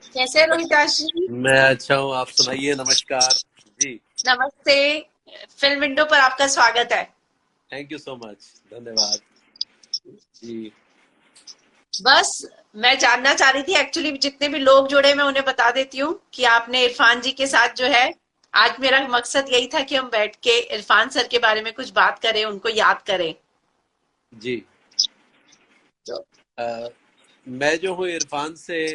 कैसे हैं रोहिताश जी? मैं अच्छा हूँ। आप सुनाइए। नमस्कार जी। नमस्ते। फिल्म विंडो पर आपका स्वागत है। Thank you so much. धन्यवाद जी। बस मैं जानना चाह रही थी, एक्चुअली जितने भी लोग जुड़े मैं उन्हें बता देती हूँ कि आपने इरफान जी के साथ जो है, आज मेरा मकसद यही था कि हम बैठ के इरफान सर के बारे में कुछ बात करें, उनको याद करें। जी। तो अ, मैं जो हूँ इरफान से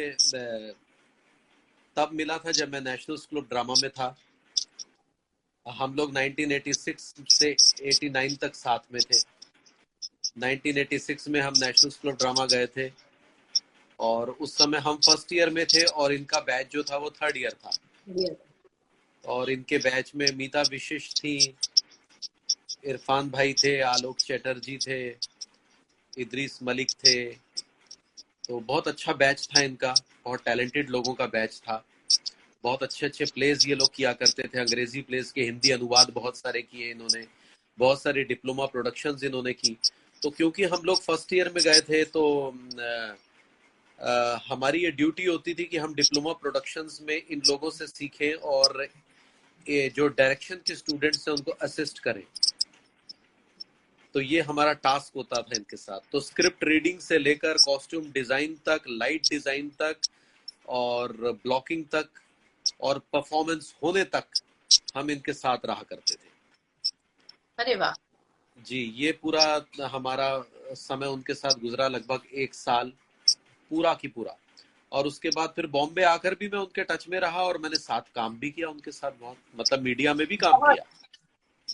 तब मिला था जब मैं नेशनल स्कूल ऑफ ड्रामा में था। हम लोग 1986 से 89 तक साथ में थे। 1986 में हम नेशनल स्कूल ऑफ ड्रामा गए थे और उस समय हम फर्स्ट ईयर में थे और इनका बैच जो था वो थर्ड ईयर था। और इनके बैच में मीता विशिष्ट थी, इरफान भाई थे, आलोक चैटर्जी थे, इदरीस मलिक थे। तो बहुत अच्छा बैच था इनका। बहुत टैलेंटेड लोगों का बैच था। बहुत अच्छे अच्छे प्लेज ये लोग किया करते थे, अंग्रेजी प्लेज के हिंदी अनुवाद बहुत सारे किए इन्होंने। बहुत सारी डिप्लोमा प्रोडक्शंस इन्होंने की। तो क्योंकि हम लोग फर्स्ट ईयर में गए थे तो हमारी ये ड्यूटी होती थी कि हम डिप्लोमा प्रोडक्शंस में इन लोगों से सीखें और ये जो डायरेक्शन के स्टूडेंट्स हैं उनको असिस्ट करें। तो ये हमारा टास्क होता था इनके साथ। तो स्क्रिप्ट रीडिंग से लेकर कॉस्ट्यूम डिजाइन तक, लाइट डिजाइन तक और ब्लॉकिंग तक और परफॉर्मेंस होने तक हम इनके साथ रहा करते थे। अरे वाह। जी, ये पूरा हमारा समय उनके साथ गुजरा, लगभग 1 साल पूरा की पूरा। और उसके बाद फिर बॉम्बे आकर भी मैं उनके टच में रहा और मैंने साथ काम भी किया उनके साथ बहुत, मतलब मीडिया में भी काम बहुत। किया।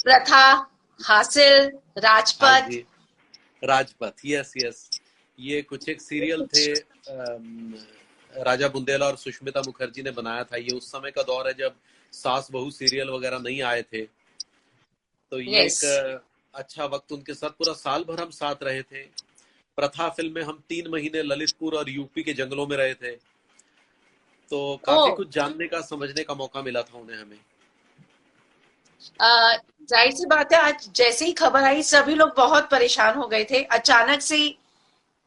प्रथा, हासिल, हाँ राजपथ। जी। Rajpath, yes yes. ये कुछ एक सीरियल थे, राजा बुंदेला और सुष्मिता मुखर्जी ने बनाया था। ये उस समय का दौर है जब सास बहू सीरियल वगैरह नहीं आए थे। तो ये यस। एक अच्छा वक्त, उनके साथ पूरा साल भर हम साथ रहे थे। प्रथा फिल्म में हम 3 महीने ललितपुर और यूपी के जंगलों में रहे थे। तो ओ। काफी कुछ जानने का, समझने का मौका मिला था उन्हें, हमें। अ, जाहिर सी बात है, आज जैसे ही खबर आई सभी लोग बहुत परेशान हो गए थे, अचानक से ही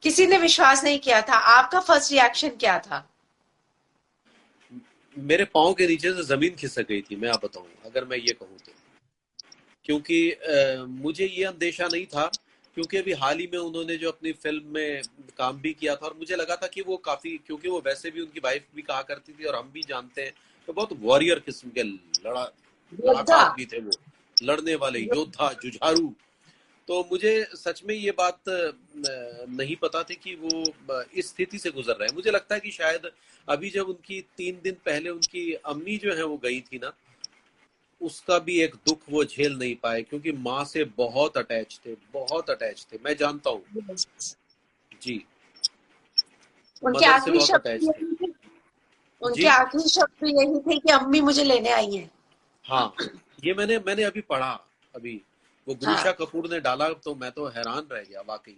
किसी ने विश्वास नहीं किया था। आपका फर्स्ट रिएक्शन क्या था? मेरे पाँव के नीचे से जमीन खिसक गई थी, मैं आप बताऊं अगर मैं ये कहूँ तो। क्योंकि मुझे ये अंदेशा नहीं था। क्योंकि अभी हाल ही में उन्होंने जो अपनी फिल्म में काम भी किया था और मुझे लगा था कि वो काफी, क्योंकि वो वैसे भी उनकी वाइफ भी कहा करती थी और हम भी जानते हैं, तो बहुत वॉरियर किस्म के लड़ाका योद्धा। आदमी थे वो। लड़ने वाले योद्धा, जुझारू। तो मुझे सच में ये बात नहीं पता थी कि वो इस स्थिति से गुजर रहे हैं। मुझे लगता है कि शायद अभी जब उनकी 3 दिन पहले उनकी अम्मी जो है वो गई थी ना, उसका भी एक दुख वो झेल नहीं पाए, क्योंकि माँ से बहुत अटैच थे, बहुत अटैच थे, मैं जानता हूँ। जी। उनके मदर से आखिरी बहुत शब्द भी अटैच थे। यही थे। उनके जी। आखिरी शब्द भी यही थे कि अम्मी मुझे लेने आई हैं। हाँ, ये मैंने मैंने अभी पढ़ा। अभी वो गुरुशा हाँ। कपूर ने डाला तो मैं तो हैरान रह गया वाकई।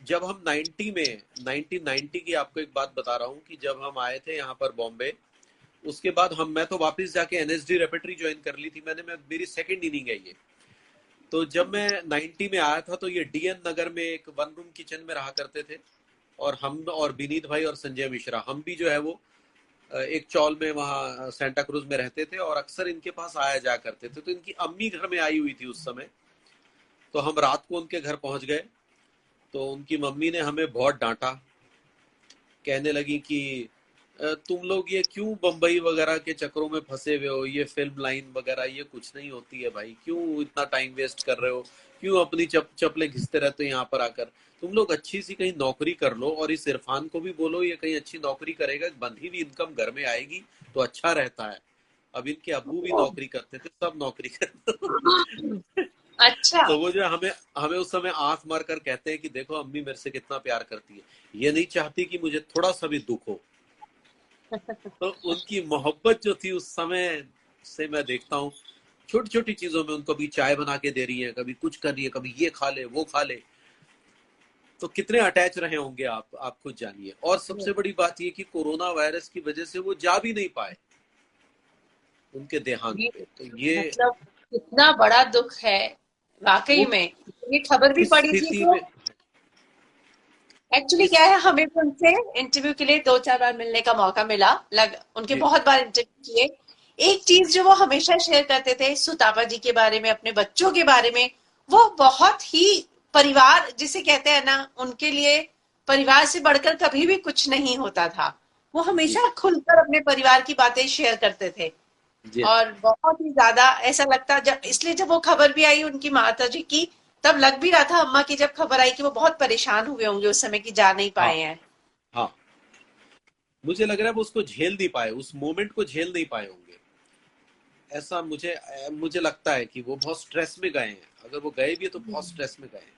जब हम 1990 की आपको एक बात बता रहा हूँ कि जब हम आए थे यहाँ पर बॉम्बे, उसके बाद मैं तो वापस जाके एनएसडी रेपेटरी ज्वाइन कर ली थी मैंने। मेरी सेकंड इनिंग है ये। तो जब मैं 90 में आया था तो ये डीएन नगर में एक वन रूम किचन में रहा करते थे। और हम और विनीत भाई और संजय मिश्रा, हम भी जो है वो एक चौल में वहाँ सेंटा क्रूज में रहते थे और अक्सर इनके पास आया जा करते थे। तो इनकी अम्मी घर में आई हुई थी उस समय। तो हम रात को उनके घर पहुंच गए। तो उनकी मम्मी ने हमें बहुत डांटा। कहने लगी कि तुम लोग ये क्यों बम्बई वगैरह के चक्करों में फंसे हुए हो, ये फिल्म लाइन वगैरह ये कुछ नहीं होती है भाई, क्यों इतना टाइम वेस्ट कर रहे हो, क्यों अपनी चप्पलें घिसते रहते हो यहाँ पर आकर। तुम लोग अच्छी सी कहीं नौकरी कर लो और इस इरफान को भी बोलो ये कहीं अच्छी नौकरी करेगा, बंधी हुई इनकम घर में आएगी तो अच्छा रहता है। अब इनके अब्बू भी ओ, नौकरी करते थे, सब नौकरी करते। अच्छा। तो वो जो हमें हमें उस समय आंख मार कर कहते हैं कि देखो अम्मी मेरे से कितना प्यार करती है, ये नहीं चाहती कि मुझे थोड़ा सा भी दुख हो। तो उनकी मोहब्बत जो थी उस समय से मैं देखता हूँ, छोटी छोटी चीजों में उनको कभी चाय बना के दे रही है, कभी कुछ कर रही है, कभी ये खा ले वो खा ले। तो कितने अटैच रहे होंगे आप खुद जानिए। और सबसे बड़ी बात ये कि कोरोना वायरस की वजह से वो जा भी नहीं पाए उनके देहांत ये पे। तो ये मतलब कितना बड़ा दुख है वाकई वो में। ये खबर भी किस पड़ी थी स्थिति तो में, एक्चुअली क्या इस है, हमें भी उनसे इंटरव्यू के लिए 2-4 बार मिलने का मौका मिला। उनके जी बहुत बार इंटरव्यू किए। एक चीज जो वो हमेशा शेयर करते थे सुतापा जी के बारे में, अपने बच्चों के बारे में, वो बहुत ही परिवार जिसे कहते हैं ना, उनके लिए परिवार से बढ़कर कभी भी कुछ नहीं होता था। वो जी हमेशा खुलकर अपने परिवार की बातें शेयर करते थे। जी हाँ। और बहुत ही ज्यादा ऐसा लगता, जब इसलिए जब वो खबर भी आई उनकी माता जी की, तब लग भी रहा था अम्मा की, जब खबर आई कि वो बहुत परेशान हुए होंगे उस समय, कि जा नहीं हाँ पाए हैं। हाँ, मुझे लग रहा है वो उसको झेल नहीं पाए, उस मोमेंट को झेल नहीं पाए होंगे। ऐसा मुझे मुझे लगता है कि वो बहुत स्ट्रेस में गए हैं, अगर वो गए भी है तो बहुत स्ट्रेस में गए हैं।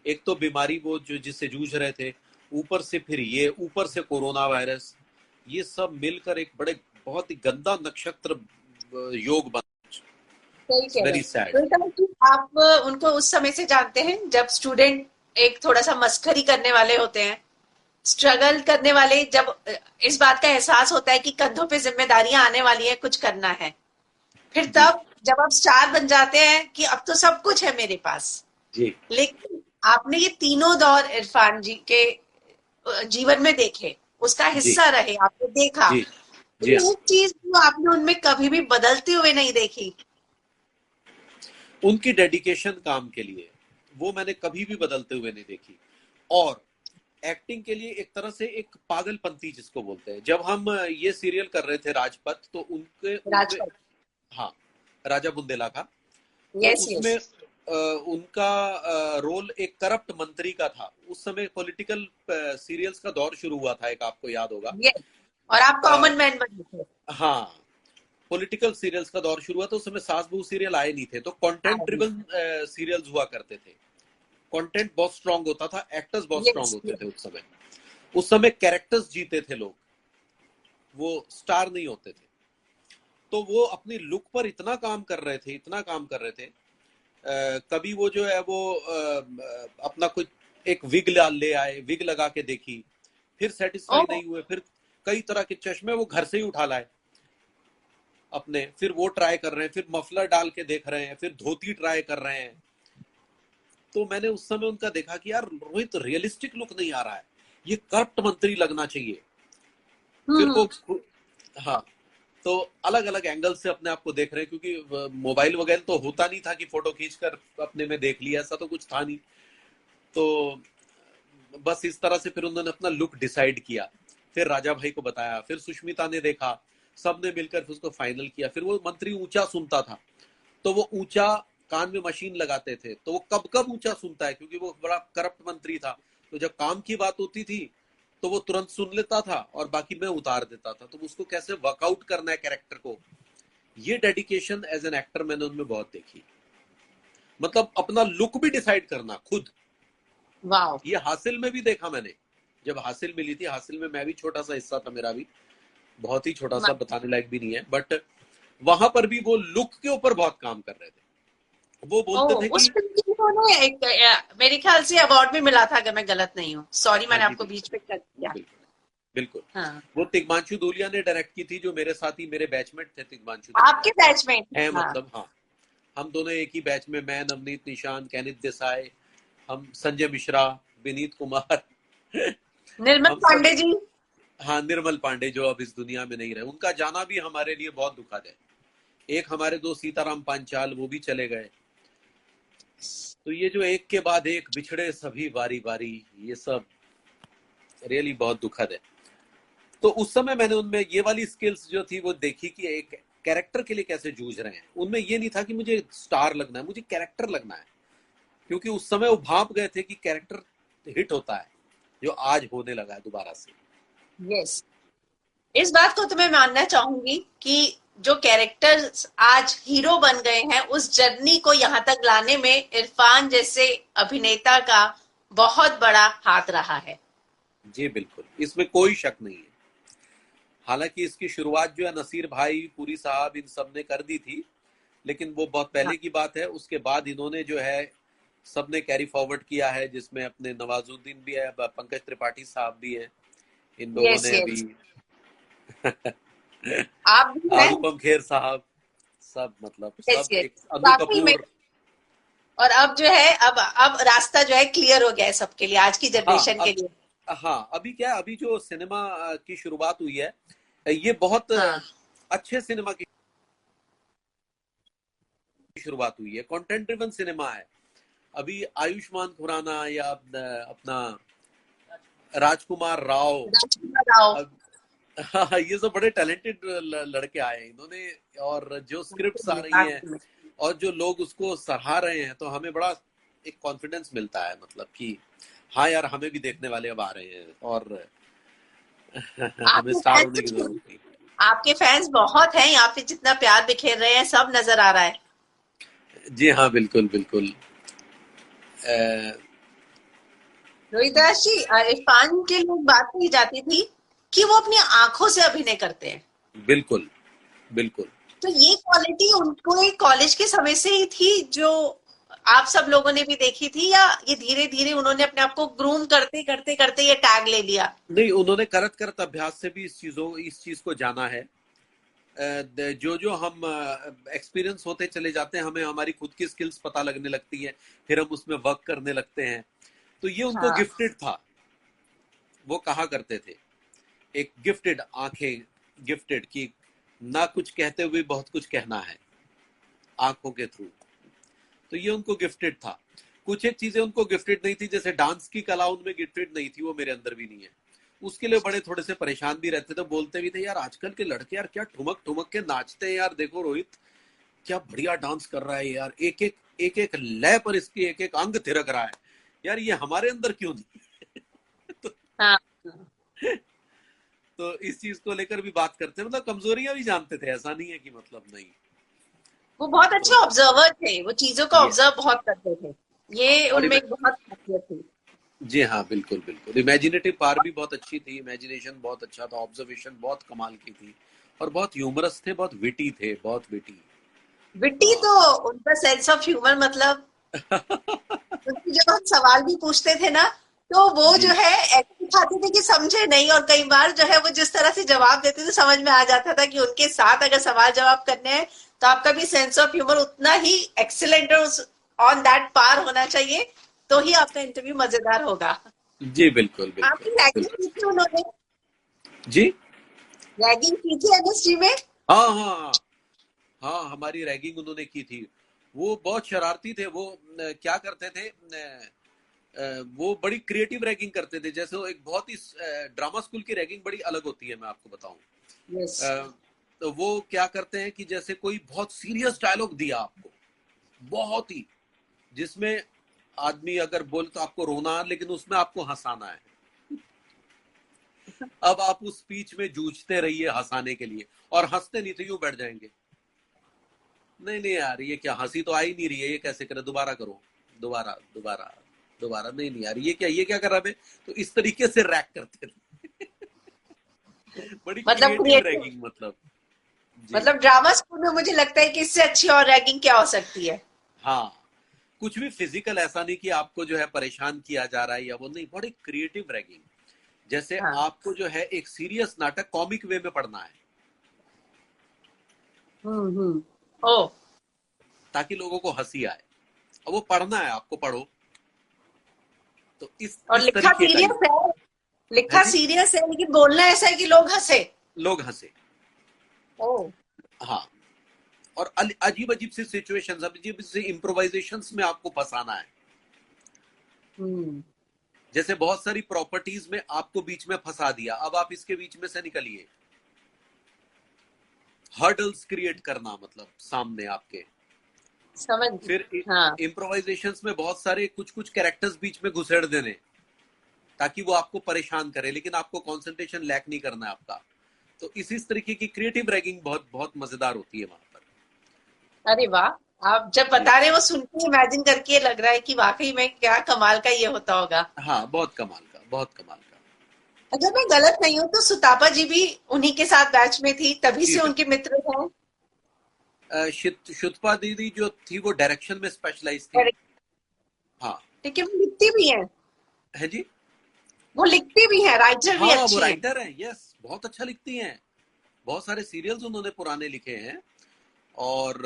एक तो बीमारी वो जो जिससे जूझ रहे थे, ऊपर से फिर ये, ऊपर से कोरोना वायरस, ये सब मिलकर एक बड़े बहुत ही गंदा नक्षत्र योग बना। सही इट्स कह रहे वेरी हैं। सैड। तो ऐसा है कि आप उनको उस समय से जानते हैं जब स्टूडेंट एक थोड़ा सा मस्करी करने वाले होते हैं, स्ट्रगल करने वाले, जब इस बात का एहसास होता है कि कंधों पे जिम्मेदारियां आने वाली है, कुछ करना है। फिर जी तब जब आप स्टार बन जाते हैं कि अब तो सब कुछ है मेरे पास। जी लेकिन आपने ये तीनों दौर इरफान जी के जीवन में देखे, उसका जी हिस्सा रहे, आपने देखा। जी जी हाँ। तो एक चीज जो आपने उनमें कभी भी बदलते हुए नहीं देखी। उनकी डेडिकेशन काम के लिए वो मैंने कभी भी बदलते हुए नहीं देखी। और एक्टिंग के लिए एक तरह से एक पागलपंती जिसको बोलते हैं, जब हम ये सीरियल कर रहे थे राजपथ, तो उनके उनमें, राजपथ। हाँ, राजा बुंदेला का, तो यस यस। उसमें उनका रोल एक करप्ट मंत्री का था। उस समय पॉलिटिकल सीरियल्स का दौर शुरू हुआ था, एक आपको याद होगा। यस। और आप अ, कॉमन मैन बने थे। हाँ, पॉलिटिकल सीरियल्स का दौर शुरू हुआ, तो उस समय सास बहू सीरियल आए नहीं थे, तो कंटेंट ड्रिवन सीरियल्स हुआ करते थे। कंटेंट बहुत स्ट्रांग होता था, एक्टर्स बहुत स्ट्रांग यस होते थे यस। उस समय। उस समय कैरेक्टर्स जीते थे लोग, वो स्टार नहीं होते थे। तो वो अपनी लुक पर इतना काम कर रहे थे, इतना काम कर रहे थे। कभी वो जो है वो अपना कुछ एक विग ले आए, विग लगा के देखी, फिर सेटिस्फाई ओह। नहीं हुए, फिर कई तरह के चश्मे वो घर से ही उठा लाए अपने, फिर वो ट्राई कर रहे हैं, फिर मफलर डाल के देख रहे हैं, फिर धोती ट्राई कर रहे हैं। तो मैंने उस समय उनका देखा कि यार रोहित, रियलिस्टिक लुक नहीं आ रहा है, ये करप्ट मंत्री लगना चाहिए। फिर वो, हम्म। हाँ, तो अलग अलग एंगल से अपने आप को देख रहे हैं, क्योंकि मोबाइल वगैरह तो होता नहीं था कि फोटो खींचकर अपने में देख लिया, ऐसा तो कुछ था नहीं। तो बस इस तरह से फिर उन्होंने अपना लुक डिसाइड किया, फिर राजा भाई को बताया, फिर सुष्मिता ने देखा, सबने मिलकर फिर उसको फाइनल किया। फिर वो मंत्री ऊंचा सुनता था, तो वो ऊंचा कान में मशीन लगाते थे, तो वो कब कब ऊंचा सुनता है, क्योंकि वो बड़ा करप्ट मंत्री था। तो जब काम की बात होती थी तो वो तुरंत सुन लेता था और बाकी मैं उतार देता था। तो उसको कैसे वर्कआउट करना है कैरेक्टर को, ये डेडिकेशन एज एन एक्टर मैंने उनमें बहुत देखी। मतलब अपना लुक भी डिसाइड करना खुद। वाह। ये हासिल में भी देखा मैंने, जब हासिल मिली थी, हासिल में मैं भी छोटा सा हिस्सा था, मेरा भी बहुत ही छोटा सा, बताने लायक भी नहीं है, बट वहां पर भी वो लुक के ऊपर बहुत काम कर रहे थे। वो बोलते थे ओह, उस कि, फिल्म के लिए उन्होंने एक मेरे ख्याल से अवार्ड भी मिला था, अगर मैं गलत नहीं हूँ। सॉरी, हाँ मैंने जी आपको बीच बिल्कुल, में कर दिया। बिल्कुल बिल्कुल, हाँ। वो तिग्मांशु धूलिया ने डायरेक्ट की थी, जो मेरे साथी, मेरे बैचमेट थे तिग्मांशु आपके धूलिया, बैच में। है हाँ। मतलब, हाँ। हम दोनों एक ही बैच में, मैं, नवनीत निशान, कैनित देसाई, हम, संजय मिश्रा, विनीत कुमार निर्मल हम सब, पांडे जी। हाँ, निर्मल पांडे जो अब इस दुनिया में नहीं रहे, उनका जाना भी हमारे लिए बहुत दुखद है। एक हमारे दो सीताराम पांचाल, वो भी चले गए। तो ये जो एक के बाद एक बिछड़े सभी बारी बारी, ये सब रियली बहुत दुखद है। तो उस समय मैंने उनमें ये वाली स्किल्स जो थी वो देखी, कि एक कैरेक्टर के लिए कैसे जूझ रहे हैं। उनमें ये नहीं था कि मुझे स्टार लगना है, मुझे कैरेक्टर लगना है, क्योंकि उस समय वो भाप गए थे कि कैरेक्टर हिट होता है, जो आज होने लगा है दोबारा से। यस। इस बात को तो मैं मानना चाहूंगी कि जो कैरेक्टर्स आज हीरो बन गए हैं, उस जर्नी को यहाँ तक लाने में इरफान जैसे अभिनेता का बहुत बड़ा हाथ रहा है। जी बिल्कुल, इसमें कोई शक नहीं है। हालांकि इसकी शुरुआत जो है नसीर भाई, पुरी साहब, इन सब ने कर दी थी, लेकिन वो बहुत हाँ। पहले की बात है। उसके बाद इन्होंने जो है सबने कैरी फॉरवर्ड किया है, जिसमें अपने नवाजुद्दीन भी है, पंकज त्रिपाठी साहब भी हैं, इन लोगों यस ने अभी यस। आप भी हैं। अनुपम खेर साहब, सब, मतलब यस सब, यस। एक अनु वाकई में। कपूर। और अब जो है, अब रास्ता जो है क्लियर हो गया है सबके लिए, आज की हाँ, जनरेशन के अब लिए। हाँ, अभी क्या है, अभी जो सिनेमा की शुरुआत हुई है, ये बहुत हाँ अच्छे सिनेमा की शुरुआत हुई है, कंटेंट ड्रिवन सिनेमा है। अभी आयुष्मान खुराना या अपना राजकुमार राव, राजकुमार राव। अब हाँ, ये सब बड़े टैलेंटेड लड़के आए हैं इन्होंने, और जो स्क्रिप्ट्स आ रही हैं वाकई में। और जो लोग उसको सराहा रहे हैं, तो हमें बड़ा एक कॉन्फिडेंस मिलता है, मतलब कि हाँ यार, हमें भी देखने वाले अब आ रहे हैं, और हमें आपके स्टार होने की फैंस जरूरत नहीं। आपके फैंस बहुत हैं यहाँ पे, जितना प्यार बिखेर रहे हैं सब नजर आ रहा है। जी हाँ, बिल्कुल बिल्कुल। अ, रोहिदास जी, इरफान के लोग बात की जाती थी कि वो अपनी आंखों से अभिनय करते हैं। बिल्कुल बिल्कुल। तो ये क्वालिटी उनको एक कॉलेज के समय से ही थी जो आप सब लोगों ने भी देखी थी, या ये धीरे धीरे उन्होंने अपने आप को ग्रूम करते करते करते ये टैग ले लिया? नहीं, उन्होंने करत करत अभ्यास से भी इस चीज को जाना है। जो जो हम एक्सपीरियंस होते चले जाते हैं, हमें हमारी खुद की स्किल्स पता लगने लगती है, फिर हम उसमें वर्क करने लगते हैं। तो ये उनको हाँ गिफ्टेड था। वो कहा करते थे, एक गिफ्टेड आंखें, गिफ्टेड की ना कुछ कहते हुए बहुत कुछ कहना है आंखों के थ्रू। तो ये उनको गिफ्टेड था। कुछ एक चीजें उनको गिफ्टेड नहीं थी, जैसे डांस की कला उनमें गिफ्टेड नहीं थी, वो मेरे अंदर भी नहीं है। उसके लिए बड़े थोड़े से परेशान भी रहते थे, बोलते भी थे यार आजकल के लड़के यार क्या ठुमक ठुमक के नाचते हैं यार, देखो रोहित क्या बढ़िया डांस कर रहा है यार, एक एक लय पर इसकी एक एक अंग थिरक रहा है, यार ये हमारे अंदर क्यों नहीं? तो, हाँ। तो इस चीज को लेकर भी बात करते हैं, मतलब कमजोरियां भी जानते थे, ऐसा नहीं है कि मतलब नहीं। वो बहुत तो अच्छे ऑब्जर्वर थे, वो चीजों को ये, ऑब्जर्व बहुत करते थे। ये और उनमें एक बहुत खासियत थी। जी हाँ, बिल्कुल बिल्कुल। इमेजिनेटिव पावर भी बहुत अच्छी थी, इमेजिनेशन बहुत अच्छा था, ऑब्जर्वेशन बहुत कमाल की थी, और बहुत ह्यूमरस थे, बहुत विटी थे, बहुत विटी। विट्टी हाँ। तो उनका सेंस ऑफ ह्यूमर, मतलब क्योंकि जब हम सवाल भी पूछते थे ना, तो वो जो जी है ऐसे दिखाते थे कि समझे नहीं, और कई बार जो है वो जिस तरह से जवाब देते थे समझ में आ जाता था कि उनके साथ अगर सवाल जवाब करने हैं तो आपका भी सेंस ऑफ ह्यूमर उतना ही एक्सीलेंट और ऑन दैट पार होना चाहिए, तो ही आपका इंटरव्यू मजेदार होगा। जी, बिल्कुल आपकी बिल्कुल रैगिंग बिल्कुल। की थी उन्होंने? जी रैगिंग की थी एमएसजी में? हाँ हाँ हाँ। हाँ, हमारी रैगिंग उन्होंने की थी। वो बहुत शरारती थे। वो क्या करते थे, वो बड़ी क्रिएटिव रैगिंग करते थे। जैसे वो एक बहुत ही ड्रामा स्कूल की रैगिंग बड़ी अलग होती है, मैं आपको बताऊं। यस। तो वो क्या करते हैं कि जैसे कोई बहुत सीरियस डायलॉग दिया आपको, बहुत ही, जिसमें आदमी अगर बोले तो आपको रोना है, लेकिन उसमें आपको हंसाना है। अब आप उस स्पीच में जूझते रहिए हंसाने के लिए, और हंसते नहीं तो यूं बैठ जाएंगे, नहीं नहीं यार ये क्या, हंसी तो आ ही नहीं रही है, ये कैसे करे, दोबारा करो, दोबारा दोबारा दोबारा, नहीं नहीं यार ये क्या कर रहा है। तो इस तरीके से रैक करते थे। बड़ी मतलब क्रिएटिव क्रिएटिव, रैगिंग, मतलब। जी मतलब ड्रामा स्कूल में मुझे लगता है कि इससे अच्छी और रैगिंग क्या हो सकती है। हाँ। कुछ भी फिजिकल, ऐसा नहीं कि आपको जो है परेशान किया जा रहा है या वो, नहीं, बड़ी क्रिएटिव रैगिंग। जैसे हाँ। आपको जो है एक सीरियस नाटक कॉमिक वे में पढ़ना है, हम्म। ओ। ताकि लोगों को हंसी आए। अब वो पढ़ना है, आपको पढ़ो। तो और इस लिखा तरीके का ये सीरियस है, है लिखा जी। सीरियस है लेकिन बोलना ऐसा है कि लोग हंसे। लोग हंसे। ओ। हाँ। और अजीब अजीब सी सिचुएशंस, अजीब सी इम्प्रोवाइजेशंस में आपको फंसाना है। हम्म। जैसे बहुत सारी प्रॉपर्टीज में आपको बीच में फंसा दिया, अब आप इसके बीच में से निकलिए। हर्डल्स क्रिएट करना, मतलब सामने आपके। समझ गई। फिर हाँ। इम्प्रोवाइजेशंस में बहुत सारे कुछ कुछ कैरेक्टर्स बीच में घुसेड़ देने, ताकि वो आपको परेशान करे, लेकिन आपको कंसंट्रेशन लैक नहीं करना है आपका। तो इसी तरीके की क्रिएटिव रैगिंग बहुत बहुत मजेदार होती है वहां पर। अरे वाह, आप जब जी बता रहे हैं वो सुन के इमेजिन करके लग रहा है कि वाकई में क्या कमाल का ये होता होगा। हाँ, बहुत कमाल का, बहुत कमाल का। अगर मैं गलत नहीं हूं तो सुतापा जी भी उन्हीं के साथ बैच में थी, तभी जी से उनके बिल्कुल। मित्र हैं। शुत्पा दीदी जो थी वो डायरेक्शन में स्पेशलाइज थी। हाँ। लेकिन वो लिखती भी हैं, है जी। वो लिखती भी हैं, राइटर भी हाँ, वो अच्छी हैं। राइटर है, यस, बहुत अच्छा लिखती हैं। बहुत सारे सीरियल्स उन्होंने पुराने लिखे हैं। और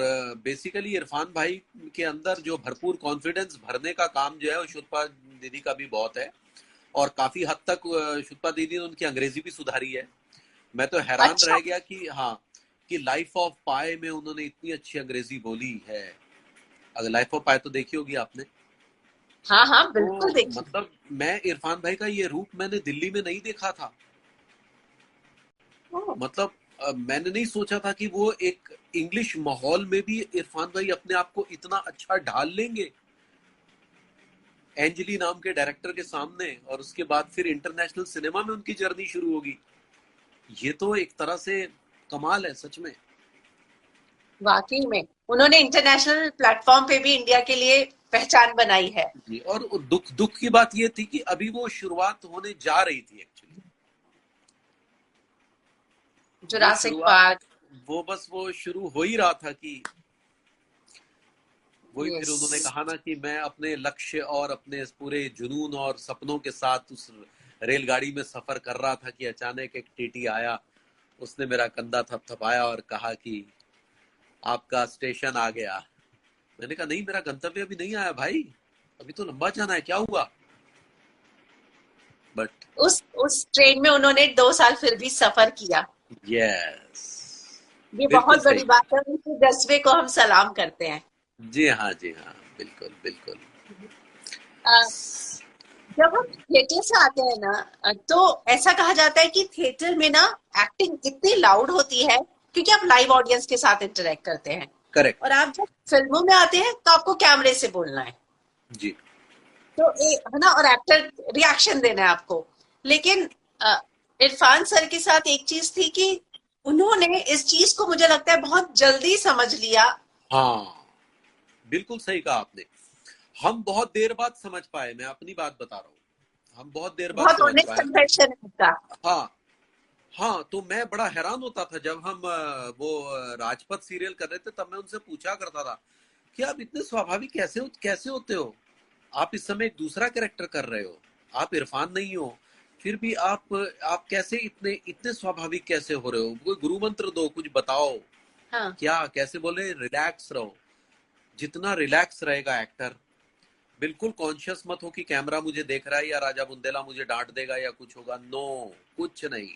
बेसिकली इरफान भाई के अंदर जो भरपूर कॉन्फिडेंस भरने का काम जो है, वो शुत्पा दीदी का भी बहुत है। और काफी हद तक शुक्ला दीदी ने उनकी अंग्रेजी भी सुधारी है। मैं तो हैरान अच्छा। रह गया कि हाँ, कि लाइफ ऑफ पाए में उन्होंने इतनी अच्छी अंग्रेजी बोली है। अगर लाइफ ऑफ पाए तो देखी होगी आपने। हाँ हाँ, बिल्कुल तो देखिए। मतलब मैं इरफान भाई का ये रूप मैंने दिल्ली में नहीं देखा था। ओह, मतलब मैंने नहीं सोचा था कि वो एक इंग्लिश माहौल में भी इरफान भाई अपने आप को इतना अच्छा ढाल लेंगे एंजली नाम के डायरेक्टर के सामने, और उसके बाद फिर इंटरनेशनल सिनेमा में उनकी जर्नी शुरू होगी। ये तो एक तरह से कमाल है सच में। वाकई में उन्होंने इंटरनेशनल प्लेटफॉर्म पे भी इंडिया के लिए पहचान बनाई है। जी, और दुख दुख की बात ये थी कि अभी वो शुरुआत होने जा रही थी एक्चुअली। वो जुरासिक शुरुआत, पार्क। वो बस वो शुरू हो ही रहा था कि वही फिर यस। उन्होंने कहा ना कि मैं अपने लक्ष्य और अपने पूरे जुनून और सपनों के साथ उस रेलगाड़ी में सफर कर रहा था कि अचानक एक टीटी आया, उसने मेरा कंधा थपथपाया और कहा कि आपका स्टेशन आ गया। मैंने कहा नहीं, मेरा गंतव्य अभी नहीं आया भाई, अभी तो लंबा जाना है, क्या हुआ? बट उस ट्रेन में उन्होंने 2 साल फिर भी सफर किया। यस, ये बिल्कुल बहुत सही बड़ी बात कहा। है, उनके जज्बे को हम सलाम करते हैं। जी हाँ, जी हाँ, बिल्कुल बिल्कुल। अ, जब हम थिएटर से आते हैं ना, तो ऐसा कहा जाता है कि थिएटर में ना एक्टिंग इतनी लाउड होती है क्योंकि आप लाइव ऑडियंस के साथ इंटरेक्ट करते हैं। करेक्ट। और आप जब फिल्मों में आते हैं तो आपको कैमरे से बोलना है, जी तो है ना, और एक्टर रिएक्शन देना है आपको। लेकिन अ, इरफान सर के साथ एक चीज थी कि उन्होंने इस चीज को, मुझे लगता है, बहुत जल्दी समझ लिया। हाँ, बिल्कुल सही कहा आपने। हम बहुत देर बाद समझ पाए, मैं अपनी बात बता रहा हूँ, हम बहुत देर बाद बहुत समझ ऑनेस्ट पाए। कन्फेशन है उसका। हाँ हाँ, तो मैं बड़ा हैरान होता था जब हम वो राजपथ सीरियल कर रहे थे, तब मैं उनसे पूछा करता था कि आप इतने स्वाभाविक कैसे होते हो? आप इस समय एक दूसरा कैरेक्टर कर रहे हो, आप इरफान नहीं हो, फिर भी आप कैसे इतने इतने स्वाभाविक कैसे हो रहे हो? कोई गुरु मंत्र दो, कुछ बताओ। हाँ क्या कैसे बोले, रिलैक्स रहो। जितना रिलैक्स रहेगा एक्टर, बिल्कुल कॉन्शियस मत हो कि कैमरा मुझे देख रहा है या राजा बुंदेला मुझे डांट देगा या कुछ होगा। नो, कुछ नहीं,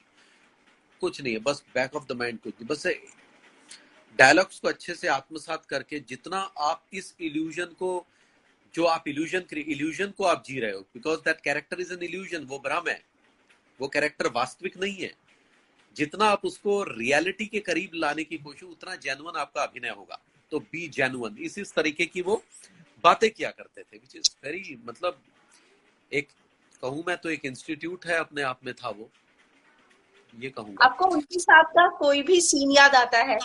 कुछ नहीं है, बस बैक ऑफ द माइंड कुछ नहीं, बस डायलॉग्स को अच्छे से आत्मसात करके जितना आप इस इल्यूजन को, जो आप इल्यूजन को आप जी रहे हो, because that character is an illusion, वो भ्रम है, वो कैरेक्टर वास्तविक नहीं है। जितना आप उसको रियलिटी के करीब लाने की कोशिश, उतना जेन्युइन आपका अभिनय होगा। तो बी जेन्युइन, इस तरीके की वो बातें किया करते थे, विच इज वेरी, मतलब एक कहूं मैं तो एक इंस्टीट्यूट है अपने आप में था वो, ये कहूंगा। आपको उनके साथ का कोई भी सीन याद आता है,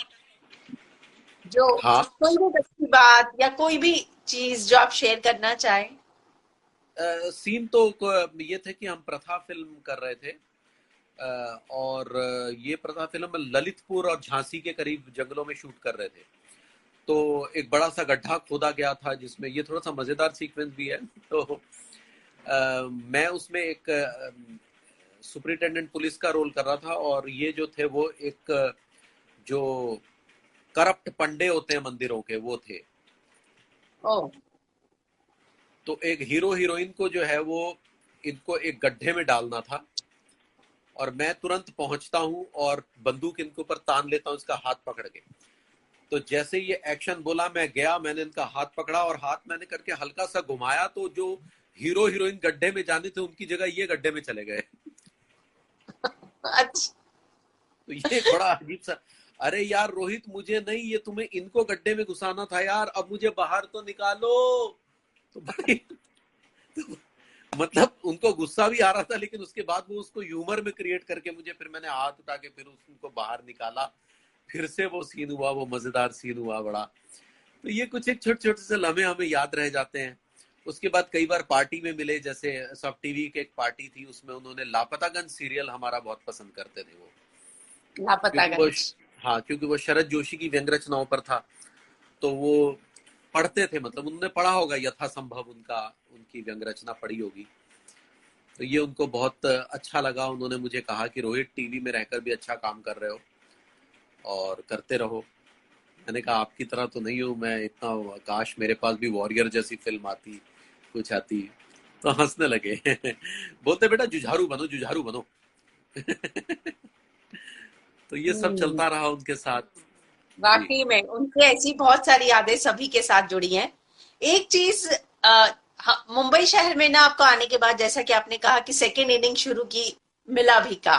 जो हाँ, कोई भी अच्छी बात या कोई भी चीज जो आप शेयर करना चाहें? सीन तो ये थे कि हम प्रथा फिल्म कर रहे थे, और ये प्रथा फिल्म ललितपुर और झांसी के करीब जंगलों में शूट कर रहे थे। तो एक बड़ा सा गड्ढा खोदा गया था, जिसमें ये थोड़ा सा मजेदार सीक्वेंस भी है। तो मैं उसमें एक सुपरिटेंडेंट पुलिस का रोल कर रहा था, और ये जो थे वो एक जो करप्ट पंडे होते हैं मंदिरों के, वो थे। ओ। तो एक हीरो हीरोइन को जो है वो, इनको एक गड्ढे में डालना था, और मैं तुरंत पहुंचता हूं और बंदूक इनके ऊपर तान लेता हूं, इसका हाथ पकड़ के। तो जैसे ये एक्शन बोला, मैं गया, मैंने इनका हाथ पकड़ा और हाथ मैंने करके हल्का सा घुमाया, तो जो हीरो हीरोइन गड्ढे में जाने थे उनकी जगह ये गड्ढे में चले गए। अच्छा। तो ये बड़ा अजीब सा, अरे यार रोहित, मुझे नहीं, ये तुम्हें इनको गड्ढे में घुसाना था यार, अब मुझे बाहर तो निकालो। तो भाई, तो मतलब उनको गुस्सा भी आ रहा था, लेकिन उसके बाद वो उसको ह्यूमर में क्रिएट करके मुझे, फिर मैंने हाथ उठा के फिर उसको बाहर निकाला। फिर से वो सीन हुआ, वो मजेदार सीन हुआ बड़ा। तो ये कुछ एक छोटे छोटे से लम्हे हमें याद रह जाते हैं। उसके बाद कई बार पार्टी में मिले, जैसे सब टीवी की एक पार्टी थी, उसमें उन्होंने लापतागंज सीरियल हमारा बहुत पसंद करते थे वो, क्योंकि वो, लापतागंज। हाँ, क्योंकि वो शरद जोशी की व्यंग रचनाओं पर था। तो वो पढ़ते थे, मतलब उन्होंने पढ़ा होगा यथासंभव, उनका उनकी व्यंग रचना पढ़ी होगी। तो ये उनको बहुत अच्छा लगा, उन्होंने मुझे कहा कि रोहित, टीवी में रहकर भी अच्छा काम कर रहे हो और करते रहो। मैंने कहा आपकी तरह तो नहीं हूँ मैं इतना, काश मेरे पास भी वॉरियर जैसी फिल्म आती, कुछ आती। तो हंसने लगे। बोलते बेटा जुझारू बनो, जुझारू बनो। तो ये सब हम्म। चलता रहा उनके साथ। जी। वाकई में उनकी ऐसी बहुत सारी यादें सभी के साथ जुड़ी हैं। एक चीज, मुंबई शहर में ना आपको आने के बाद, जैसा कि आपने कहा कि सेकेंड इनिंग शुरू की, मिला भी का।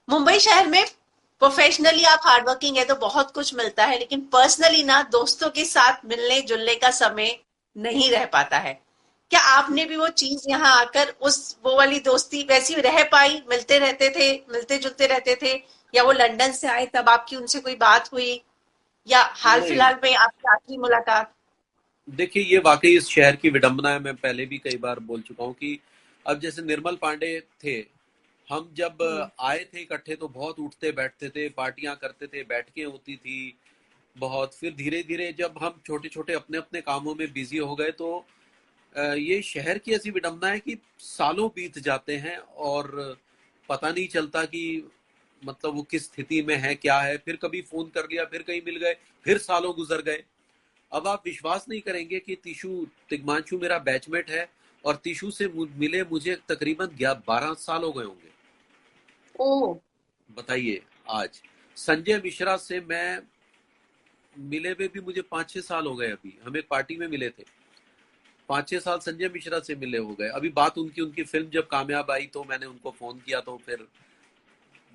मुंबई शहर में प्रोफेशनली आप हार्डवर्किंग है तो बहुत कुछ मिलता है, लेकिन पर्सनली ना दोस्तों के साथ मिलने जुलने का समय नहीं रह पाता है। क्या आपने भी वो चीज यहाँ आकर उस वो वाली दोस्ती वैसी रह पाई? मिलते रहते थे, मिलते जुलते रहते थे, या वो लंदन से आए तब आपकी उनसे कोई बात हुई, या हाल नहीं, फिलहाल में आपकी आखिरी मुलाकात? देखिए ये वाकई इस शहर की विडंबना है। मैं पहले भी कई बार बोल चुका हूँ कि अब जैसे निर्मल पांडे थे, हम जब हम्म। आए थे इकट्ठे तो बहुत उठते बैठते थे, पार्टियां करते थे, बैठकें होती थी बहुत। फिर धीरे धीरे जब हम छोटे छोटे अपने अपने कामों में बिजी हो गए तो ये शहर की ऐसी विडंबना है कि सालों बीत जाते हैं और पता नहीं चलता कि मतलब वो किस स्थिति में है, क्या है। फिर कभी फोन कर लिया, फिर कहीं मिल गए, फिर सालों गुजर गए। अब आप विश्वास नहीं करेंगे कि तिग्मांशु मेरा बैचमेट है और तीशु से मिले मुझे तकरीबन 12 साल हो गए होंगे। ओ। बताइए। आज संजय मिश्रा से मैं मिले हुए भी मुझे 5-6 साल हो गए। अभी हम एक पार्टी में मिले थे, 5-6 साल संजय मिश्रा से मिले हो गए। अभी बात उनकी उनकी फिल्म जब कामयाब आई तो मैंने उनको फोन किया तो फिर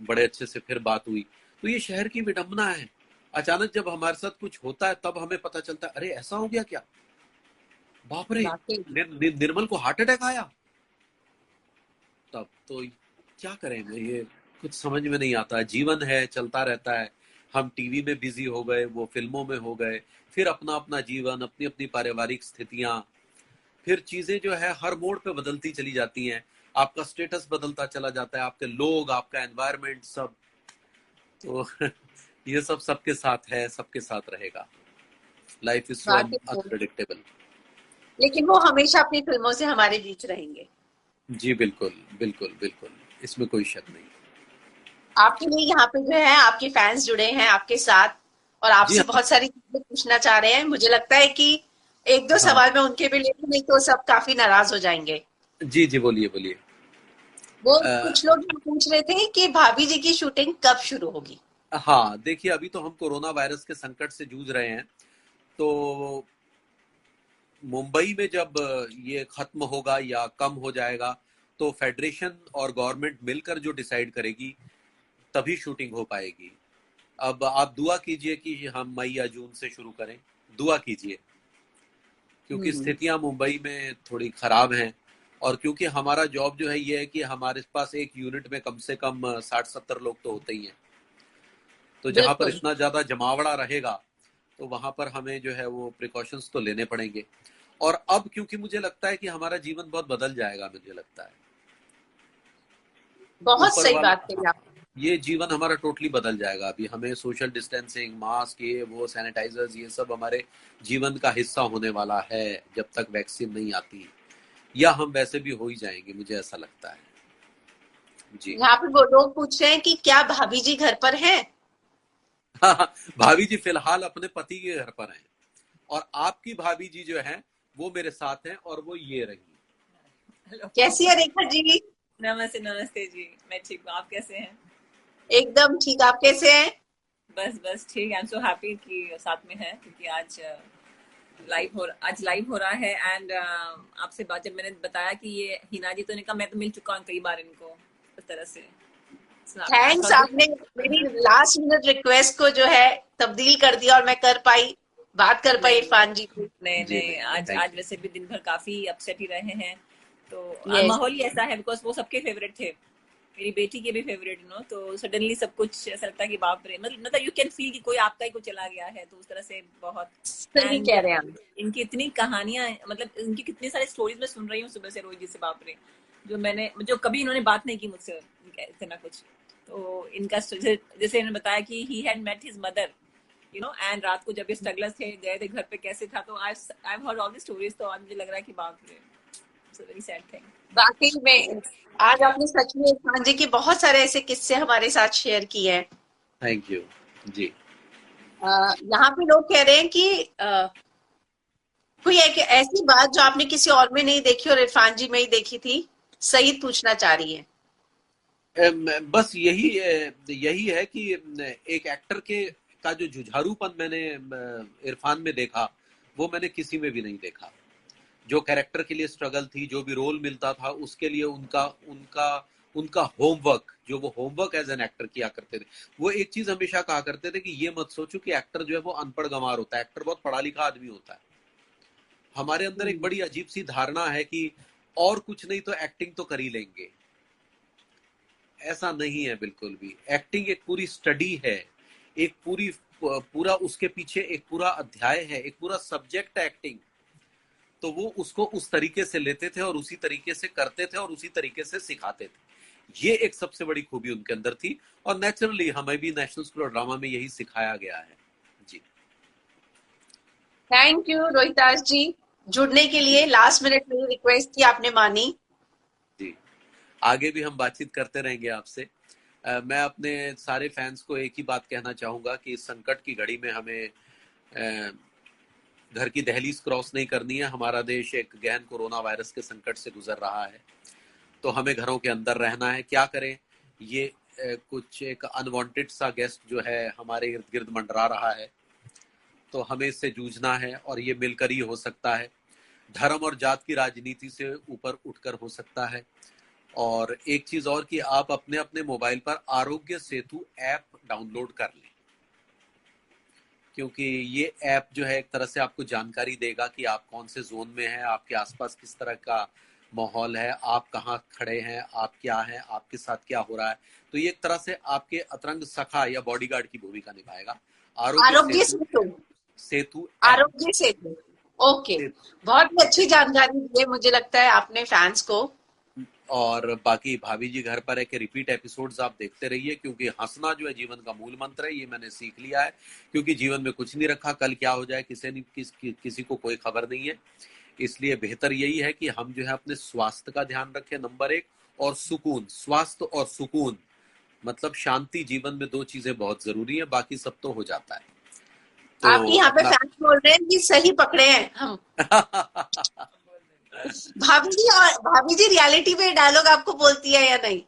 बड़े अच्छे से फिर बात हुई। तो ये शहर की विडंबना है। अचानक जब हमारे साथ कुछ होता है तब हमें पता चलता है, अरे ऐसा हो गया क्या, बाप रे, वाकई। निर्मल को हार्ट अटैक आया। तब तो क्या करें, मैं ये कुछ समझ में नहीं आता। जीवन है, चलता रहता है। हम टीवी में बिजी हो गए, वो फिल्मों में हो गए, फिर अपना अपना जीवन, अपनी अपनी पारिवारिक स्थितियां, फिर चीजें जो है हर मोड़ पे बदलती चली जाती हैं। आपका स्टेटस बदलता चला जाता है, आपके लोग, आपका एनवायरनमेंट सब। तो ये सब सबके साथ है, सबके साथ रहेगा। लाइफ इज सो वाकई में। अनप्रेडिक्टेबल। लेकिन वो हमेशा अपनी फिल्मों से हमारे बीच रहेंगे। जी बिल्कुल, बिल्कुल बिल्कुल, इसमें कोई शक नहीं। आपके लिए यहाँ पे जो है आपके फैंस जुड़े हैं आपके साथ, और जी आपसे हाँ। बहुत सारी चीजें पूछना चाह रहे हैं। मुझे लगता है कि एक दो हाँ। सवाल मैं उनके भी ले लूं, नहीं तो सब काफी नाराज हो जाएंगे। जी जी, बोलिए बोलिए। वो अ, कुछ लोग पूछ रहे थे कि भाभी जी की शूटिंग कब शुरू होगी? हाँ, देखिए अभी तो हम कोरोना वायरस के संकट से जूझ रहे हैं। तो मुंबई में जब ये खत्म होगा या कम हो जाएगा तो फेडरेशन और गवर्नमेंट मिलकर जो डिसाइड करेगी तभी शूटिंग हो पाएगी। अब आप दुआ कीजिए कि हम मई या जून से शुरू करें। दुआ कीजिए, क्योंकि हम्म। स्थितियां मुंबई में थोड़ी खराब हैं। और क्योंकि हमारा जॉब जो है ये है कि हमारे पास एक यूनिट में कम से कम 60-70 लोग तो होते ही हैं। तो जहां पर बिल्कुल। इतना ज्यादा जमावड़ा रहेगा तो वहां पर हमें जो है वो प्रिकॉशंस तो लेने पड़ेंगे। और अब क्योंकि मुझे लगता है कि हमारा जीवन बहुत बदल जाएगा, मुझे लगता है बहुत ऊपर सही बात वाला, कही हाँ, आप। ये जीवन हमारा टोटली बदल जाएगा। अभी हमें सोशल डिस्टेंसिंग, मास्क, ये वो, सैनिटाइजर्स, ये सब हमारे जीवन का हिस्सा होने वाला है जब तक वैक्सीन नहीं आती। या हम वैसे भी हो ही जाएंगे, मुझे ऐसा लगता है। जी। यहाँ पे वो लोग पूछ रहे हैं कि क्या भाभी जी घर पर हैं? भाभी जी फिलहाल अपने पति के घर पर हैं और आपकी भाभी जी जो है वो मेरे साथ हैं और वो ये रही। हेलो। कैसी है रेखा जी? नमस्ते नमस्ते जी, मैं ठीक हूँ, आप कैसे हैं? एकदम ठीक। आप कैसे हैं? बस बस ठीक। आई एम सो हैप्पी कि साथ में है, क्योंकि आज लाइव हो रहा है। एंड आपसे बात जब मैंने बताया कि ये हिना जी, तो ने कहा मैं तो मिल चुका हूँ कई बार इनको, इस तरह से। So, I thanks, thought this- आपने मेरी लास्ट मिनट रिक्वेस्ट को जो है तब्दील कर दिया और मैं कर पाई, बात कर पाई नहीं इरफान जी को। नहीं जी नहीं, नहीं, आज थैंक आज वैसे भी दिन भर काफी अपसेट ही रहे हैं। तो यस। माहौल ही ऐसा है, बिकॉज वो सबके फेवरेट थे, मेरी बेटी के भी फेवरेट नो। तो सडनली सब कुछ ऐसा लगता है कि बाप रे, मतलब यू कैन फील कि कोई आपका ही कुछ चला गया है, तो उस तरह से बहुत। सही एंड कह रहे हैं आप। इनकी इतनी कहानियां, मतलब इनकी कितनी सारी स्टोरीज मैं सुन रही हूँ सुबह से, रोज जी से, बाप रे, जो कभी इन्होंने बात नहीं की मुझसे इतना कुछ। तो इनका जैसे इन्होंने बताया कि he had met his mother, and रात को जब ये स्ट्रगलर्स थे, गए थे घर पे, कैसे था। तो I have heard all the stories. तो आज मुझे लग रहा है कि बाप रे, it's a very sad thing. वाकई में आज आपने सच में इरफान जी के बहुत सारे ऐसे किस्से हमारे साथ शेयर किए हैं। Thank you. जी। यहाँ पे लोग कह रहे हैं कि कोई एक ऐसी बात जो आपने किसी और में नहीं देखी और इरफान जी में ही देखी थी? सईद पूछना चाह रही है। बस यही है कि एक एक्टर के का जो जुझारूपन मैंने इरफान में देखा, वो मैंने किसी में भी नहीं देखा। जो कैरेक्टर के लिए स्ट्रगल थी, जो भी रोल मिलता था उसके लिए उनका उनका उनका होमवर्क, जो वो होमवर्क एज एन एक्टर किया करते थे। वो एक चीज हमेशा कहा करते थे कि ये मत सोचो कि एक्टर जो है वो अनपढ़ गंवार होता है, एक्टर बहुत पढ़ा लिखा आदमी होता है। हमारे अंदर एक बड़ी अजीब सी धारणा है कि और कुछ नहीं तो एक्टिंग तो कर ही लेंगे। ऐसा नहीं है बिल्कुल भी। एक्टिंग एक पूरी स्टडी है, एक पूरा उसके पीछे एक पूरा अध्याय है, एक पूरा सब्जेक्ट है एक्टिंग। तो वो उसको उस तरीके से लेते थे और उसी तरीके से करते थे और उसी तरीके से सिखाते थे। ये एक सबसे बड़ी खूबी उनके अंदर थी और नेचुरली हमें भी नेशनल स्कूल ऑफ ड्रामा में यही सिखाया गया है जी। थैंक यू रोहिताश जी जुड़ने के लिए। लास्ट मिनट में रिक्वेस्ट की, आपने मानी जी। आगे भी हम बातचीत करते रहेंगे आपसे। मैं अपने सारे फैंस को एक ही बात कहना चाहूंगा कि इस संकट की घड़ी में हमें घर की दहलीज क्रॉस नहीं करनी है। हमारा देश एक गहन कोरोना वायरस के संकट से गुजर रहा है, तो हमें घरों के अंदर रहना है। क्या करें, ये कुछ एक अनवांटेड सा गेस्ट जो है हमारे इर्द गिर्द मंडरा रहा है, तो हमें इससे जूझना है और ये मिलकर ही हो सकता है। धर्म और जात की राजनीति से ऊपर उठकर हो सकता है। और एक चीज और कि आप अपने अपने मोबाइल पर आरोग्य सेतु ऐप डाउनलोड कर लें, क्योंकि ये ऐप जो है एक तरह से आपको जानकारी देगा कि आप कौन से जोन में हैं, आपके आसपास किस तरह का माहौल है, आप कहाँ खड़े हैं, आप क्या हैं, आपके साथ क्या हो रहा है। तो ये एक तरह से आपके अतरंग सखा या बॉडीगार्ड की भूमिका निभाएगा। आरोग्य सेतु आरोग्य सेतु। ओके, बहुत ही अच्छी जानकारी दी है मुझे लगता है आपने फैंस को। और बाकी भाभी जी घर पर है कि रिपीट एपिसोड्स आप देखते रहिए, क्योंकि हंसना जो है जीवन का मूल मंत्र है, ये मैंने सीख लिया है। क्योंकि जीवन में कुछ नहीं रखा, कल क्या हो जाए किसी को कोई खबर नहीं है। इसलिए बेहतर यही है कि हम जो है अपने स्वास्थ्य का ध्यान रखें, नंबर 1, और सुकून। स्वास्थ्य और सुकून मतलब शांति, जीवन में 2 चीजें बहुत जरूरी है, बाकी सब तो हो जाता है। तो आप यहाँ पे फैंस बोल रहे हैं कि सही पकड़े हैं हम। भाभी जी रियलिटी में डायलॉग आपको बोलती है या नहीं?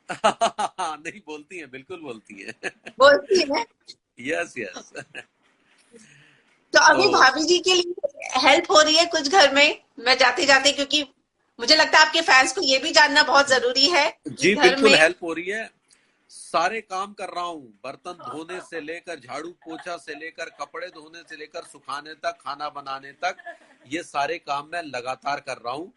नहीं बोलती है, बिल्कुल बोलती है। बोलती है। Yes yes. तो अभी भाभी जी के लिए हेल्प हो रही है कुछ घर में? मैं जाते जाते, क्योंकि मुझे लगता है आपके फैंस को ये भी जानना बहुत जरूरी है जी, बिल्कुल हेल्प हो रही है। सारे काम कर रहा हूँ, बर्तन धोने से लेकर, झाड़ू पोछा से लेकर, कपड़े धोने से लेकर, सुखाने तक, खाना बनाने तक, ये सारे काम मैं लगातार कर रहा हूँ।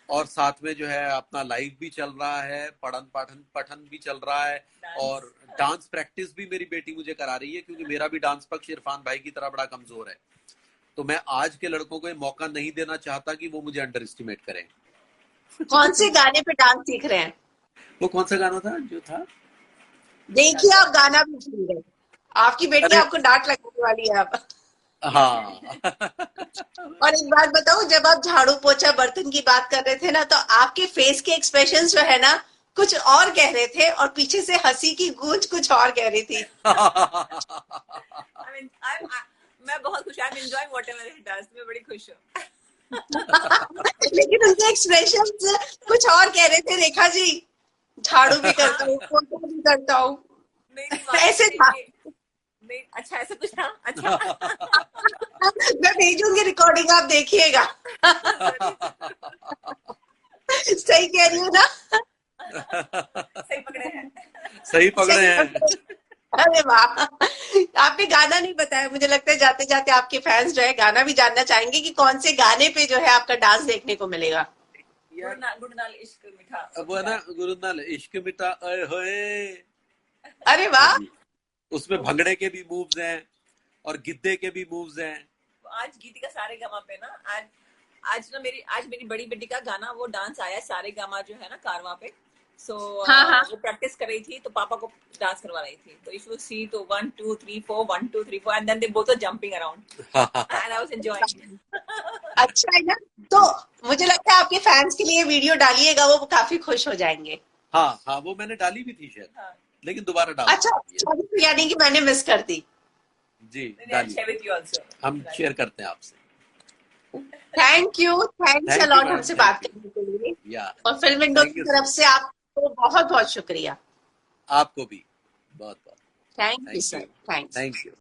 और साथ में जो है अपना लाइव भी चल रहा है, पठन भी चल रहा है, और डांस प्रैक्टिस भी मेरी बेटी मुझे करा रही है, क्योंकि मेरा भी डांस पक्ष इरफान भाई की तरह बड़ा कमजोर है। तो मैं आज के लड़कों को ये मौका नहीं देना चाहता कि वो मुझे अंडर एस्टिमेट करें। कौन से गाने पे डांस सीख रहे हैं? वो कौन सा गाना था जो था? देखिए आप गाना भी सुन रहे, आपकी बेटी आपको डांट लगाने वाली है अब। हाँ। और एक बात बताओ, जब आप झाड़ू पोछा बर्तन की बात कर रहे थे ना, तो आपके फेस के एक्सप्रेशन जो है ना कुछ और कह रहे थे, और पीछे से हंसी की गूंज कुछ और कह रही थी। मैं बहुत खुश, I am enjoying whatever he does, मैं बड़ी खुश हूँ। लेकिन उनके एक्सप्रेशन कुछ और कह रहे थे। रेखा जी झाड़ू भी करता हूँ, पोछा भी करता हूँ, ऐसे था। नहीं, अच्छा ऐसा कुछ था। अच्छा मैं भेजूंगी रिकॉर्डिंग, आप देखिएगा। सही कह रही हूँ ना? सही पकड़े हैं। अरे वाह, आपने गाना नहीं बताया। मुझे लगता है जाते जाते आपके फैंस जो है गाना भी जानना चाहेंगे कि कौन से गाने पे जो है आपका डांस देखने को मिलेगा। गुरुनाल इश्क मीठा, वो है ना, गुरुनाल इश्क मीठा ओए होए। अरे वाह, उसमें भंगड़े के भी मूव्स हैं और गिद्दे के भी मूव्स हैं। आज गीति का सारे गामा पे ना, आज मेरी बड़ी बेटी का गाना वो डांस आया सारे गामा जो है ना कारवा पे। सो वो प्रैक्टिस कर रही थी, तो पापा को डांस करवा रही थी। तो इफ यू सी, तो 1 2 3 4 1 2 3 4 and then they both are jumping around and I was enjoying. अच्छा है ना? तो मुझे लगता है आपके फैंस के लिए वीडियो डालिएगा, वो काफी खुश हो जाएंगे। हाँ, वो मैंने डाली भी थी शायद। लेकिन दोबारा डाल। अच्छा, यानी कि मैंने मिस कर दी। जी I'll डालिए, share with you also. हम Right. शेयर करते हैं आपसे। Thank you, thanks thank you a lot ma'am, हमसे थैंक बात यू। करने के लिए। या और फिल्म इंडो थैंक की यू तरफ सो से आपको बहुत बहुत शुक्रिया। आपको भी बहुत बहुत thank you thank sir, you, thanks. Thank you.